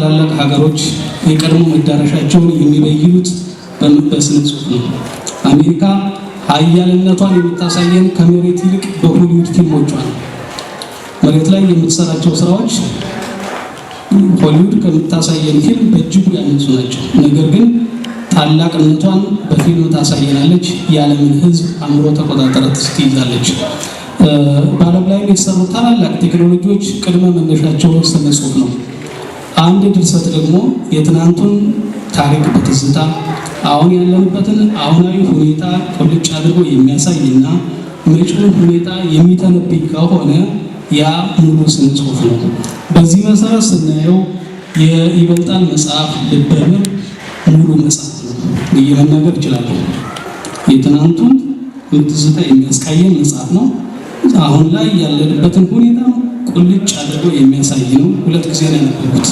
ታላላቅ ሀገሮች የቀድሞ መዳረሻቸውን የሚበይኑት በስነ ጽሑፍ ነው። አሜሪካ ሀያልነቷን የምታሳየን ከመሬት ይልቅ በሆሊውድ ፊልሞቿ ነው። መሬት ላይ የምትሰራቸው ስራዎች ሆሊውድ ከምታሳየን ፊልም በእጅጉ ያነሱ ናቸው። ነገር ግን ታላቅነቷን በፊልም ታሳየናለች። የዓለምን ሕዝብ አእምሮ ተቆጣጠረ ትይዛለች። በዓለም ላይ የተሰሩ ታላላቅ ቴክኖሎጂዎች ቅድመ መነሻቸው ስነ ጽሑፍ ነው። አንድ ድርሰት ደግሞ የትናንቱን ታሪክ በትዝታ አሁን ያለንበትን አሁናዊ ሁኔታ ቁልጭ አድርጎ የሚያሳይና መጪውን ሁኔታ የሚተነብይ ከሆነ ያ ሙሉ ስነ ጽሑፍ ነው። በዚህ መሰረት ስናየው የይበልጣል መጽሐፍ ልበምር ሙሉ መጽሐፍ ነው ብዬ መናገር እችላለሁ። የትናንቱን ትዝታ የሚያስቃየን መጽሐፍ ነው። አሁን ላይ ያለንበትን ሁኔታ ቁልጭ አድርጎ የሚያሳይ ነው። 2 ጊዜ ነው ያነበብኩት።